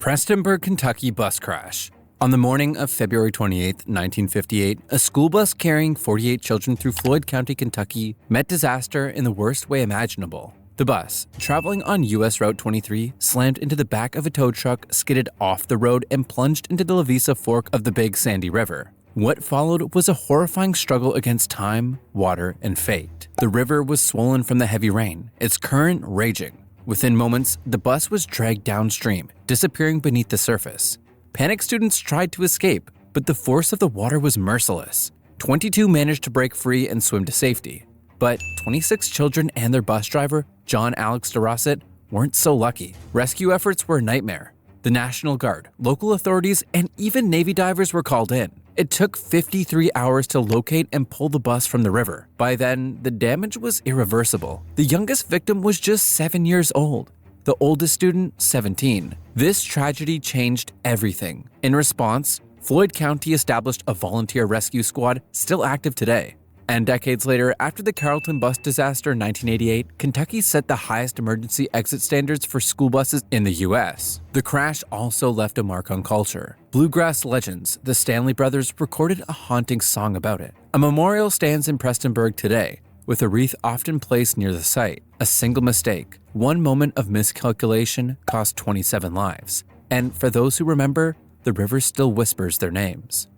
Prestonsburg, Kentucky bus crash. On the morning of February 28, 1958, a school bus carrying 48 children through Floyd County, Kentucky, met disaster in the worst way imaginable. The bus, traveling on U.S. Route 23, slammed into the back of a tow truck, skidded off the road, and plunged into the Lavisa Fork of the Big Sandy River. What followed was a horrifying struggle against time, water, and fate. The river was swollen from the heavy rain, its current raging. Within moments, the bus was dragged downstream, disappearing beneath the surface. Panicked students tried to escape, but the force of the water was merciless. 22 managed to break free and swim to safety. But 26 children and their bus driver, John Alex DeRosset, weren't so lucky. Rescue efforts were a nightmare. The National Guard, local authorities, and even Navy divers were called in. It took 53 hours to locate and pull the bus from the river. By then, the damage was irreversible. The youngest victim was just 7 years old. The oldest student, 17. This tragedy changed everything. In response, Floyd County established a volunteer rescue squad still active today. And decades later, after the Carolton bus disaster in 1988, Kentucky set the highest emergency exit standards for school buses in the U.S. The crash also left a mark on culture. Bluegrass legends, the Stanley Brothers, recorded a haunting song about it. A memorial stands in Prestonsburg today, with a wreath often placed near the site. A single mistake, one moment of miscalculation, cost 27 lives. And for those who remember, the river still whispers their names.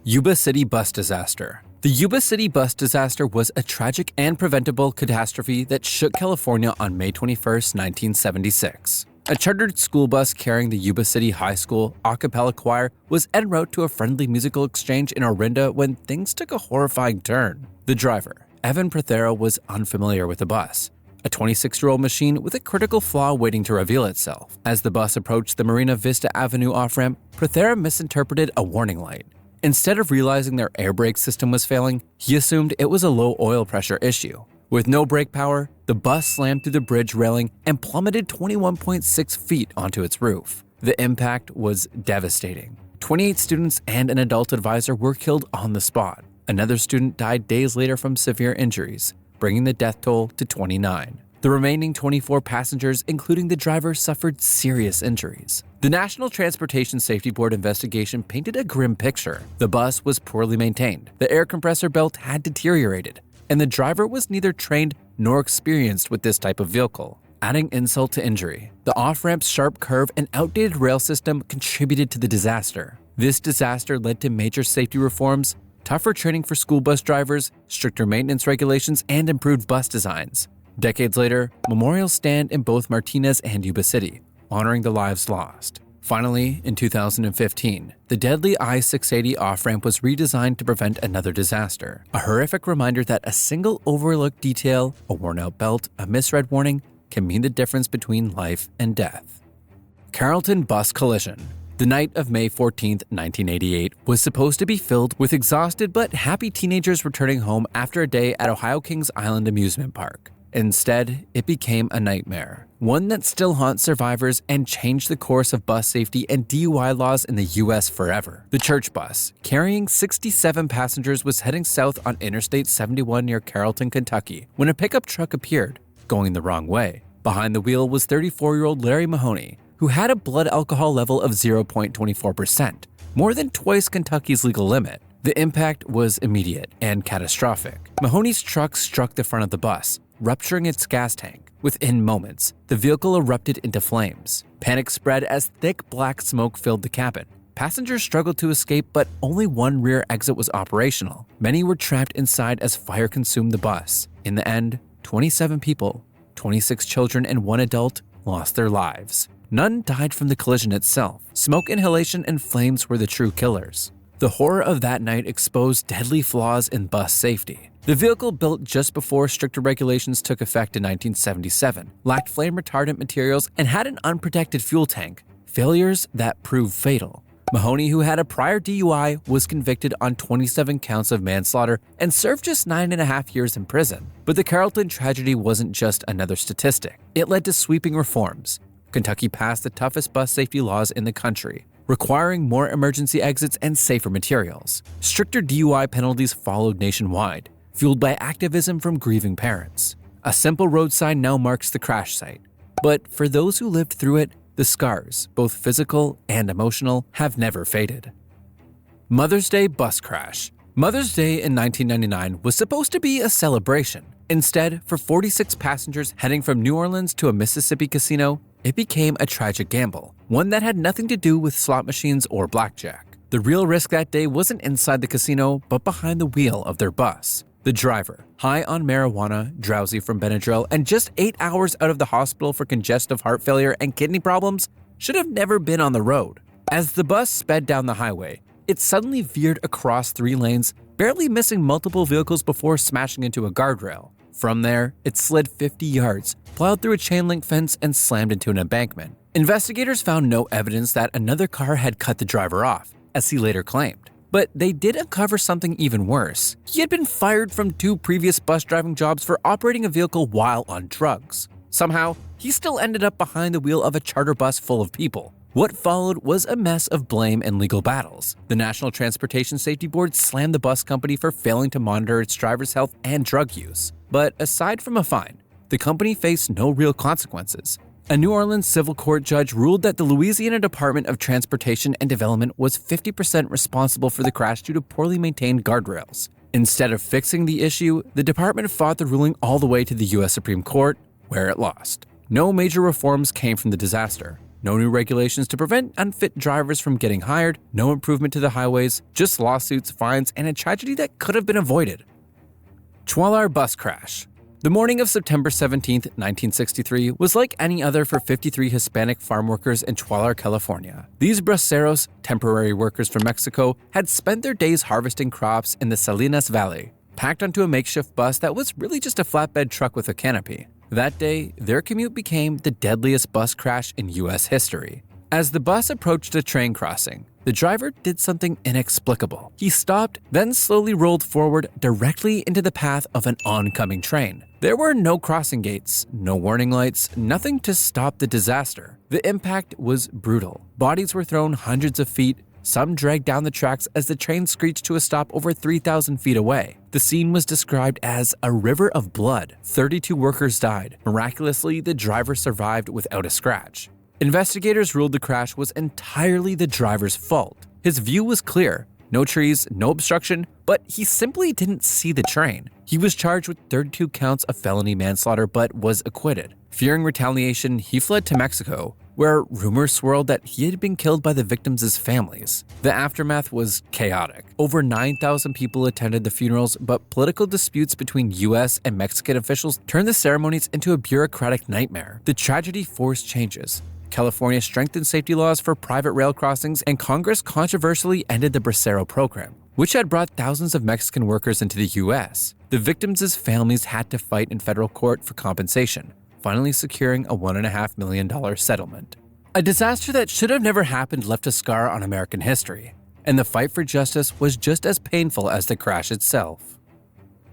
Yuba City bus disaster. The Yuba City bus disaster was a tragic and preventable catastrophe that shook California on May 21, 1976. A chartered school bus carrying the Yuba City High School a cappella choir was en route to a friendly musical exchange in Orinda when things took a horrifying turn. The driver, Evan Prothero, was unfamiliar with the bus, a 26-year-old machine with a critical flaw waiting to reveal itself. As the bus approached the Marina Vista Avenue off-ramp, Prothero misinterpreted a warning light. Instead of realizing their air brake system was failing, he assumed it was a low oil pressure issue. With no brake power, the bus slammed through the bridge railing and plummeted 21.6 feet onto its roof. The impact was devastating. 28 students and an adult advisor were killed on the spot. Another student died days later from severe injuries, bringing the death toll to 29. The remaining 24 passengers, including the driver, suffered serious injuries. The National Transportation Safety Board investigation painted a grim picture. The bus was poorly maintained, the air compressor belt had deteriorated, and the driver was neither trained nor experienced with this type of vehicle. Adding insult to injury, the off-ramp's sharp curve and outdated rail system contributed to the disaster. This disaster led to major safety reforms, tougher training for school bus drivers, stricter maintenance regulations, and improved bus designs. Decades later, memorials stand in both Martinez and Yuba City, honoring the lives lost. Finally, in 2015, the deadly I-680 off-ramp was redesigned to prevent another disaster. A horrific reminder that a single overlooked detail, a worn-out belt, a misread warning, can mean the difference between life and death. Carolton bus collision. The night of May 14, 1988, was supposed to be filled with exhausted but happy teenagers returning home after a day at Ohio Kings Island amusement park. Instead, it became a nightmare, one that still haunts survivors and changed the course of bus safety and DUI laws in the U.S. forever. The church bus, carrying 67 passengers, was heading south on Interstate 71 near Carolton, Kentucky, when a pickup truck appeared, going the wrong way. Behind the wheel was 34-year-old Larry Mahoney, who had a blood alcohol level of 0.24%, more than twice Kentucky's legal limit. The impact was immediate and catastrophic. Mahoney's truck struck the front of the bus, rupturing its gas tank. Within moments, the vehicle erupted into flames. Panic spread as thick black smoke filled the cabin. Passengers struggled to escape, but only one rear exit was operational. Many were trapped inside as fire consumed the bus. In the end, 27 people, 26 children and one adult, lost their lives. None died from the collision itself. Smoke inhalation and flames were the true killers. The horror of that night exposed deadly flaws in bus safety. The vehicle, built just before stricter regulations took effect in 1977, lacked flame retardant materials and had an unprotected fuel tank, failures that proved fatal. Mahoney, who had a prior DUI, was convicted on 27 counts of manslaughter and served just 9.5 years in prison. But the Carolton tragedy wasn't just another statistic. It led to sweeping reforms. Kentucky passed the toughest bus safety laws in the country, requiring more emergency exits and safer materials. Stricter DUI penalties followed nationwide, fueled by activism from grieving parents. A simple road sign now marks the crash site. But for those who lived through it, the scars, both physical and emotional, have never faded. Mother's Day bus crash. Mother's Day in 1999 was supposed to be a celebration. Instead, for 46 passengers heading from New Orleans to a Mississippi casino, it became a tragic gamble, one that had nothing to do with slot machines or blackjack. The real risk that day wasn't inside the casino, but behind the wheel of their bus. The driver, high on marijuana, drowsy from Benadryl, and just 8 hours out of the hospital for congestive heart failure and kidney problems, should have never been on the road. As the bus sped down the highway, it suddenly veered across 3 lanes, barely missing multiple vehicles before smashing into a guardrail. From there, it slid 50 yards, plowed through a chain-link fence, and slammed into an embankment. Investigators found no evidence that another car had cut the driver off, as he later claimed. But they did uncover something even worse. He had been fired from 2 previous bus driving jobs for operating a vehicle while on drugs. Somehow, he still ended up behind the wheel of a charter bus full of people. What followed was a mess of blame and legal battles. The National Transportation Safety Board slammed the bus company for failing to monitor its drivers' health and drug use. But aside from a fine, the company faced no real consequences. A New Orleans civil court judge ruled that the Louisiana Department of Transportation and Development was 50% responsible for the crash due to poorly maintained guardrails. Instead of fixing the issue, the department fought the ruling all the way to the U.S. Supreme Court, where it lost. No major reforms came from the disaster. No new regulations to prevent unfit drivers from getting hired, no improvement to the highways, just lawsuits, fines, and a tragedy that could have been avoided. Chall bus crash. The morning of September 17, 1963 was like any other for 53 Hispanic farm workers in Chall, California. These braceros, temporary workers from Mexico, had spent their days harvesting crops in the Salinas Valley, packed onto a makeshift bus that was really just a flatbed truck with a canopy. That day, their commute became the deadliest bus crash in U.S. history. As the bus approached a train crossing, the driver did something inexplicable. He stopped, then slowly rolled forward directly into the path of an oncoming train. There were no crossing gates, no warning lights, nothing to stop the disaster. The impact was brutal. Bodies were thrown hundreds of feet, some dragged down the tracks as the train screeched to a stop over 3,000 feet away. The scene was described as a river of blood. 32 workers died. Miraculously, the driver survived without a scratch. Investigators ruled the crash was entirely the driver's fault. His view was clear. No trees, no obstruction, but he simply didn't see the train. He was charged with 32 counts of felony manslaughter but was acquitted. Fearing retaliation, he fled to Mexico, where rumors swirled that he had been killed by the victims' families. The aftermath was chaotic. Over 9,000 people attended the funerals, but political disputes between US and Mexican officials turned the ceremonies into a bureaucratic nightmare. The tragedy forced changes. California strengthened safety laws for private rail crossings, and Congress controversially ended the Bracero program, which had brought thousands of Mexican workers into the US. The victims' families had to fight in federal court for compensation, finally securing a $1.5 million settlement. A disaster that should have never happened left a scar on American history, and the fight for justice was just as painful as the crash itself.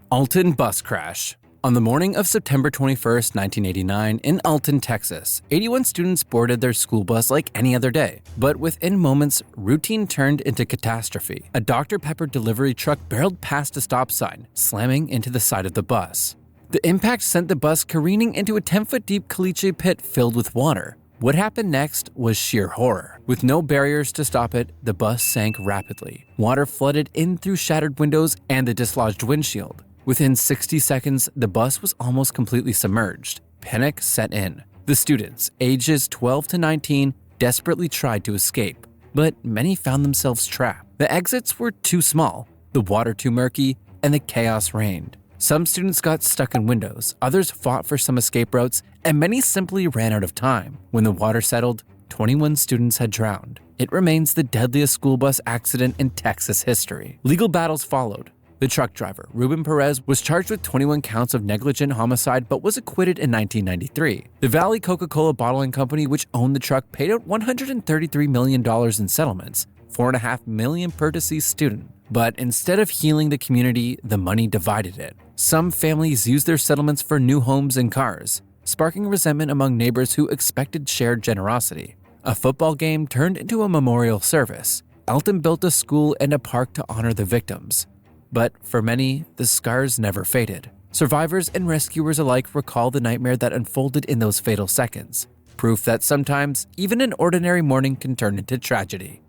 Alton bus crash. On the morning of September 21, 1989, in Alton, Texas, 81 students boarded their school bus like any other day. But within moments, routine turned into catastrophe. A Dr. Pepper delivery truck barreled past a stop sign, slamming into the side of the bus. The impact sent the bus careening into a 10-foot-deep caliche pit filled with water. What happened next was sheer horror. With no barriers to stop it, the bus sank rapidly. Water flooded in through shattered windows and the dislodged windshield. Within 60 seconds, the bus was almost completely submerged. Panic set in. The students, ages 12 to 19, desperately tried to escape, but many found themselves trapped. The exits were too small, the water too murky, and the chaos reigned. Some students got stuck in windows, others fought for some escape routes, and many simply ran out of time. When the water settled, 21 students had drowned. It remains the deadliest school bus accident in Texas history. Legal battles followed. The truck driver, Ruben Perez, was charged with 21 counts of negligent homicide but was acquitted in 1993. The Valley Coca-Cola Bottling Company, which owned the truck, paid out $133 million in settlements, $4.5 million per deceased student. But instead of healing the community, the money divided it. Some families used their settlements for new homes and cars, sparking resentment among neighbors who expected shared generosity. A football game turned into a memorial service. Alton built a school and a park to honor the victims. But for many, the scars never faded. Survivors and rescuers alike recall the nightmare that unfolded in those fatal seconds. proof that sometimes even an ordinary morning can turn into tragedy.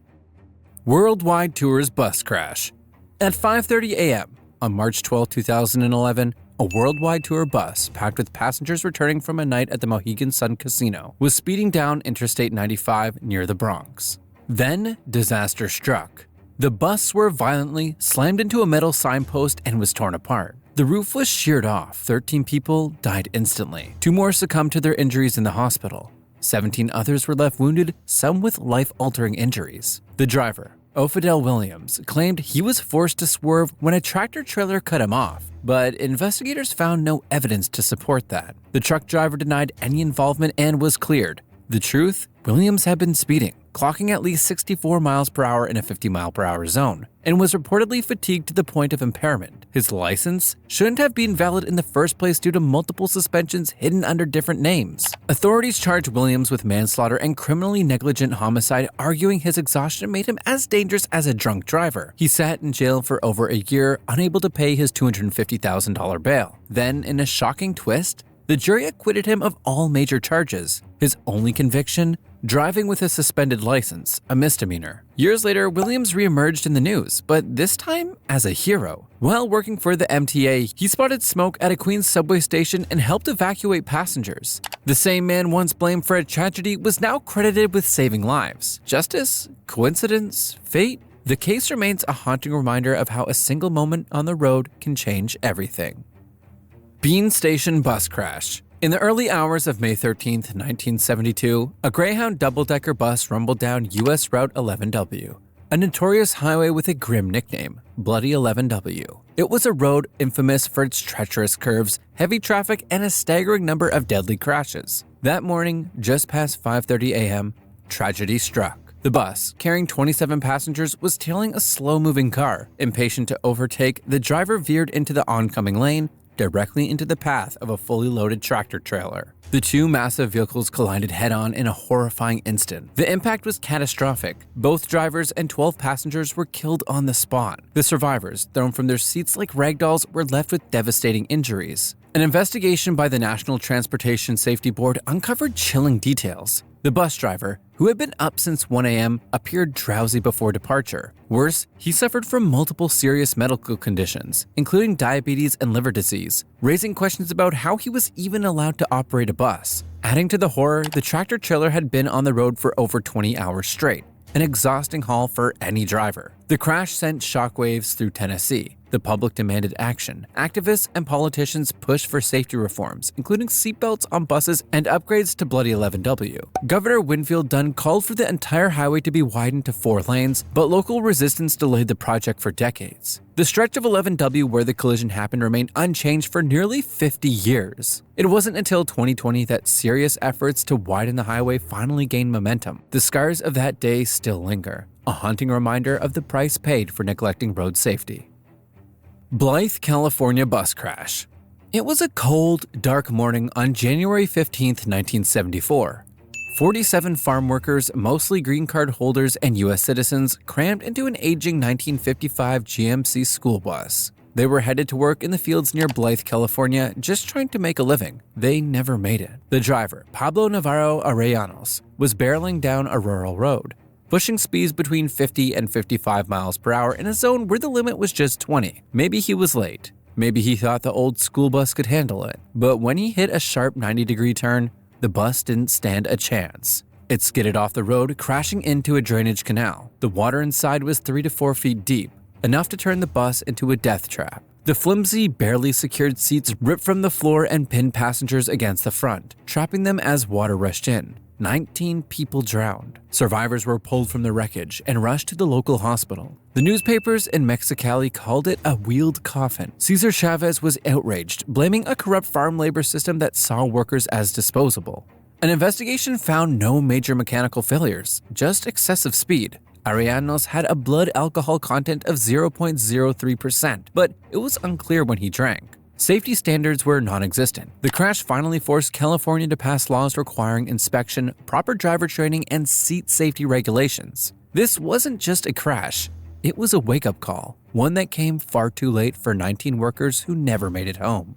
Worldwide Tours bus crash. At 5:30 a.m. on March 12, 2011, a worldwide tour bus packed with passengers returning from a night at the Mohegan Sun Casino was speeding down Interstate 95 near the Bronx. Then, disaster struck. The bus swerved violently, slammed into a metal signpost, and was torn apart. The roof was sheared off. 13 people died instantly. 2 more succumbed to their injuries in the hospital. 17 others were left wounded, some with life-altering injuries. The driver, O'Fidel Williams, claimed he was forced to swerve when a tractor-trailer cut him off, but investigators found no evidence to support that. The truck driver denied any involvement and was cleared. The truth? Williams had been speeding, clocking at least 64 miles per hour in a 50-mile-per-hour zone, and was reportedly fatigued to the point of impairment. His license shouldn't have been valid in the first place due to multiple suspensions hidden under different names. Authorities charged Williams with manslaughter and criminally negligent homicide, arguing his exhaustion made him as dangerous as a drunk driver. He sat in jail for over a year, unable to pay his $250,000 bail. Then, in a shocking twist, the jury acquitted him of all major charges. His only conviction? Driving with a suspended license, a misdemeanor. Years later, Williams reemerged in the news, but this time as a hero. While working for the MTA, he spotted smoke at a Queens subway station and helped evacuate passengers. The same man once blamed for a tragedy was now credited with saving lives. Justice? Coincidence? Fate? The case remains a haunting reminder of how a single moment on the road can change everything. Bean Station bus crash. In the early hours of May 13, 1972, a Greyhound double-decker bus rumbled down U.S. Route 11W, a notorious highway with a grim nickname, Bloody 11W. It was a road infamous for its treacherous curves, heavy traffic, and a staggering number of deadly crashes. That morning, just past 5:30 a.m., tragedy struck. The bus, carrying 27 passengers, was tailing a slow-moving car. Impatient to overtake, the driver veered into the oncoming lane, directly into the path of a fully loaded tractor-trailer. The 2 massive vehicles collided head-on in a horrifying instant. The impact was catastrophic. Both drivers and 12 passengers were killed on the spot. The survivors, thrown from their seats like ragdolls, were left with devastating injuries. An investigation by the National Transportation Safety Board uncovered chilling details. The bus driver, who had been up since 1 a.m., appeared drowsy before departure. Worse, he suffered from multiple serious medical conditions, including diabetes and liver disease, raising questions about how he was even allowed to operate a bus. Adding to the horror, the tractor-trailer had been on the road for over 20 hours straight, an exhausting haul for any driver. The crash sent shockwaves through Tennessee. The public demanded action. Activists and politicians pushed for safety reforms, including seatbelts on buses and upgrades to Bloody 11W. Governor Winfield Dunn called for the entire highway to be widened to 4 lanes, but local resistance delayed the project for decades. The stretch of 11W where the collision happened remained unchanged for nearly 50 years. It wasn't until 2020 that serious efforts to widen the highway finally gained momentum. The scars of that day still linger, a haunting reminder of the price paid for neglecting road safety. Ble California bus crash. It was a cold, dark morning on January 15, 1974. 47 farm workers, mostly green card holders and U.S. citizens, crammed into an aging 1955 GMC school bus. They were headed to work in the fields near Ble, California, just trying to make a living. They never made it. The driver, Pablo Navarro Arellanos, was barreling down a rural road, pushing speeds between 50 and 55 miles per hour in a zone where the limit was just 20. Maybe he was late. Maybe he thought the old school bus could handle it. But when he hit a sharp 90-degree turn, the bus didn't stand a chance. It skidded off the road, crashing into a drainage canal. The water inside was 3 to 4 feet deep, enough to turn the bus into a death trap. The flimsy, barely secured seats ripped from the floor and pinned passengers against the front, trapping them as water rushed in. 19 people drowned. Survivors were pulled from the wreckage and rushed to the local hospital. The newspapers in Mexicali called it a wheeled coffin. Cesar Chavez was outraged, blaming a corrupt farm labor system that saw workers as disposable. An investigation found no major mechanical failures, just excessive speed. Arellanos had a blood alcohol content of 0.03%, but it was unclear when he drank. Safety standards were non-existent. The crash finally forced California to pass laws requiring inspection, proper driver training, and seat safety regulations. This wasn't just a crash, it was a wake-up call, one that came far too late for 19 workers who never made it home.